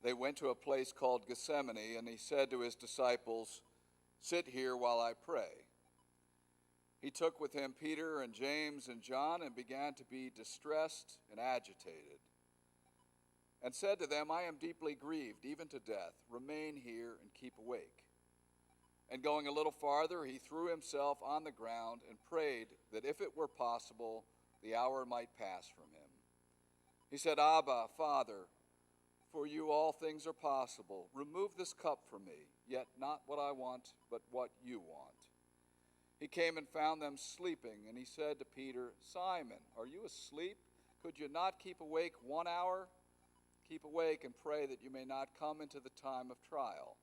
They went to a place called Gethsemane, and he said to his disciples, "Sit here while I pray." He took with him Peter and James and John and began to be distressed and agitated, and said to them, "I am deeply grieved, even to death. Remain here and keep awake." And going a little farther, he threw himself on the ground and prayed that if it were possible, the hour might pass from him. He said, "Abba, Father, for you all things are possible. Remove this cup from me, yet not what I want, but what you want." He came and found them sleeping, and he said to Peter, "Simon, are you asleep? Could you not keep awake 1 hour? Keep awake and pray that you may not come into the time of trial.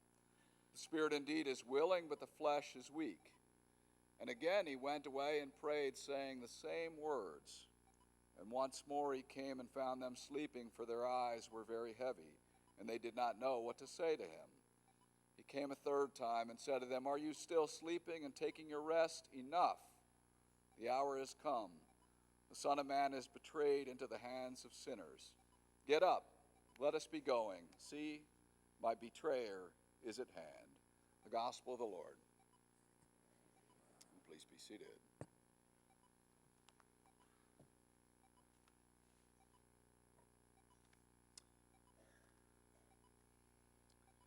The spirit indeed is willing, but the flesh is weak." And again he went away and prayed, saying the same words. And once more he came and found them sleeping, for their eyes were very heavy, and they did not know what to say to him. He came a third time and said to them, "Are you still sleeping and taking your rest? Enough. The hour is come. The Son of Man is betrayed into the hands of sinners. Get up, let us be going. See, my betrayer is at hand." The gospel of the Lord. Please be seated.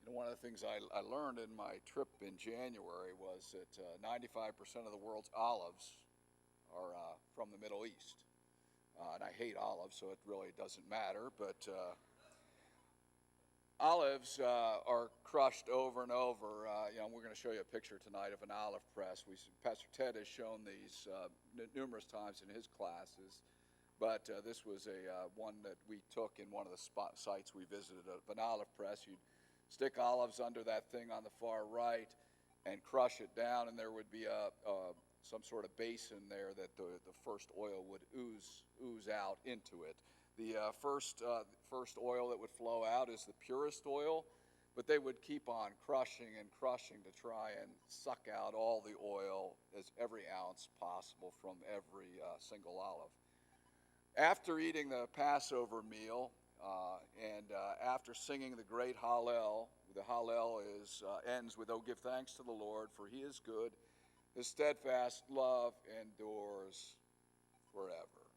One of the things I learned in my trip in January was that 95% of the world's olives are from the Middle East. And I hate olives, so it really doesn't matter. But olives are crushed over and over. We're going to show you a picture tonight of an olive press. Pastor Ted has shown these numerous times in his classes. But this was one that we took in one of the sites we visited, of an olive press. You'd stick olives under that thing on the far right and crush it down, and there would be some sort of basin there that the first oil would ooze out into it. The first oil that would flow out is the purest oil, but they would keep on crushing and crushing to try and suck out all the oil, as every ounce possible, from every single olive. After eating the Passover meal, and after singing the great Hallel, the Hallel ends with, "Oh, give thanks to the Lord, for he is good. His steadfast love endures forever."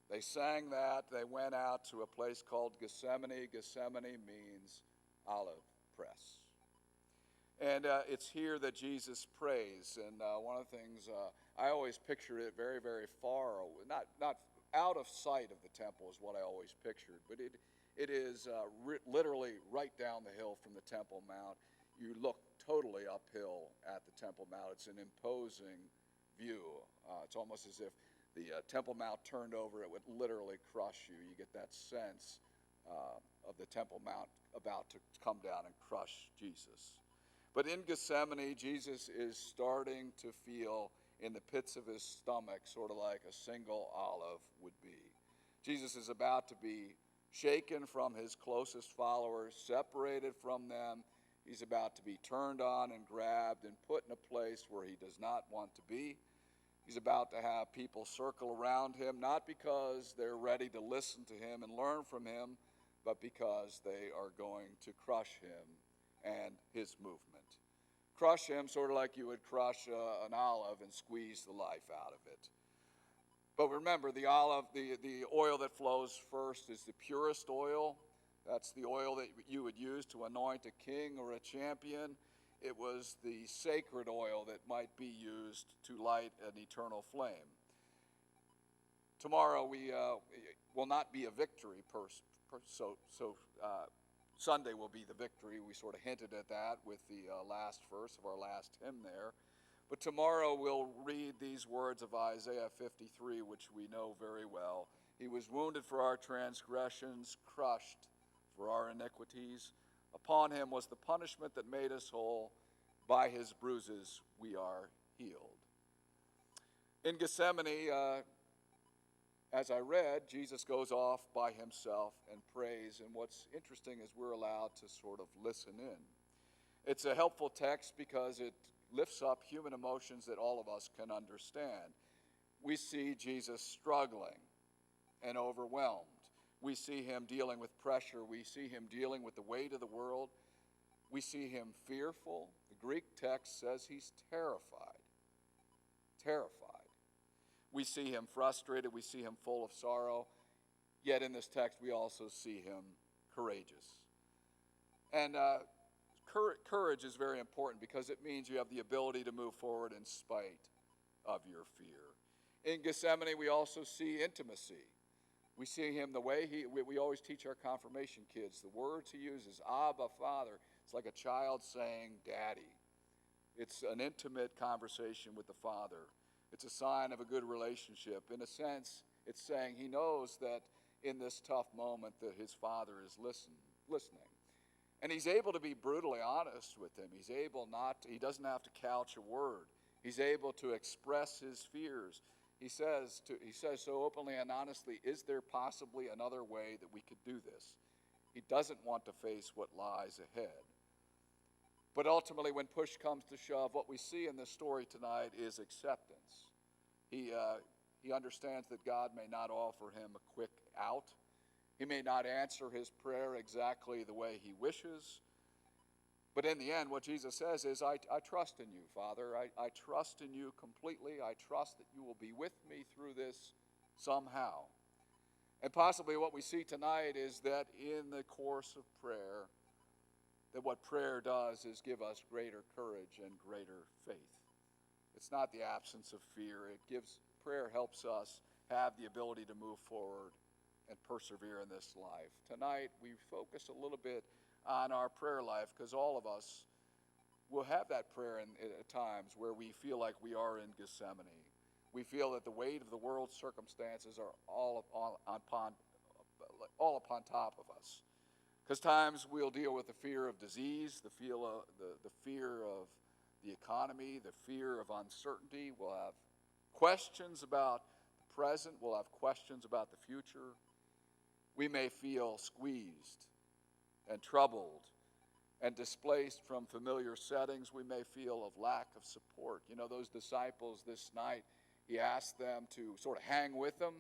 They sang that. They went out to a place called Gethsemane. Gethsemane means olive press. And it's here that Jesus prays. And one of the things, I always pictured it very, very far, not out of sight of the temple is what I always pictured, but it is literally right down the hill from the Temple Mount. You look totally uphill at the Temple Mount. It's an imposing view. It's almost as if the Temple Mount turned over, it would literally crush you. You get that sense of the Temple Mount about to come down and crush Jesus. But in Gethsemane, Jesus is starting to feel in the pits of his stomach, sort of like a single olive would be. Jesus is about to be shaken from his closest followers, separated from them. He's about to be turned on and grabbed and put in a place where he does not want to be. He's about to have people circle around him, not because they're ready to listen to him and learn from him, but because they are going to crush him and his movement. Crush him sort of like you would crush an olive and squeeze the life out of it. But remember, the oil that flows first is the purest oil. That's the oil that you would use to anoint a king or a champion. It was the sacred oil that might be used to light an eternal flame. Tomorrow will not be a victory Sunday will be the victory. We sort of hinted at that with the last verse of our last hymn there. But tomorrow we'll read these words of Isaiah 53, which we know very well. "He was wounded for our transgressions, crushed for our iniquities. Upon him was the punishment that made us whole. By his bruises we are healed." In Gethsemane, as I read, Jesus goes off by himself and prays, and what's interesting is we're allowed to sort of listen in. It's a helpful text because it lifts up human emotions that all of us can understand. We see Jesus struggling and overwhelmed. We see him dealing with pressure. We see him dealing with the weight of the world. We see him fearful. The Greek text says he's terrified. Terrified. We see him frustrated. We see him full of sorrow. Yet in this text, we also see him courageous. And courage is very important because it means you have the ability to move forward in spite of your fear. In Gethsemane, we also see intimacy. We see him the way we always teach our confirmation kids. The words he uses, Abba, Father. It's like a child saying, Daddy. It's an intimate conversation with the Father. It's a sign of a good relationship. In a sense, it's saying he knows that in this tough moment that his Father is listening. And he's able to be brutally honest with him. He doesn't have to couch a word. He's able to express his fears. He says so openly and honestly, is there possibly another way that we could do this? He doesn't want to face what lies ahead. But ultimately, when push comes to shove, what we see in this story tonight is acceptance. He understands that God may not offer him a quick out. He may not answer his prayer exactly the way he wishes. But in the end, what Jesus says is, I trust in you, Father. I trust in you completely. I trust that you will be with me through this somehow. And possibly what we see tonight is that in the course of prayer, that what prayer does is give us greater courage and greater faith. It's not the absence of fear. Prayer helps us have the ability to move forward and persevere in this life. Tonight, we focus a little bit on our prayer life because all of us will have that prayer at times where we feel like we are in Gethsemane. We feel that the weight of the world's circumstances are all upon top of us. Because times we'll deal with the fear of disease, the fear of the economy, the fear of uncertainty. We'll have questions about the present. We'll have questions about the future. We may feel squeezed and troubled and displaced from familiar settings. We may feel of lack of support. You know, those disciples this night, he asked them to sort of hang with him,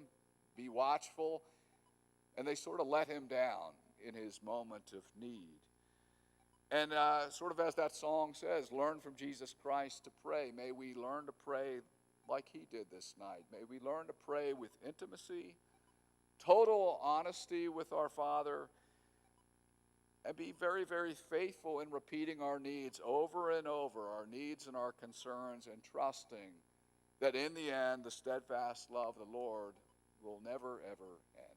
be watchful, and they sort of let him down in his moment of need. And sort of as that song says, learn from Jesus Christ to pray. May we learn to pray like he did this night. May we learn to pray with intimacy, total honesty with our Father, and be very, very faithful in repeating our needs over and over, our needs and our concerns, and trusting that in the end, the steadfast love of the Lord will never, ever end.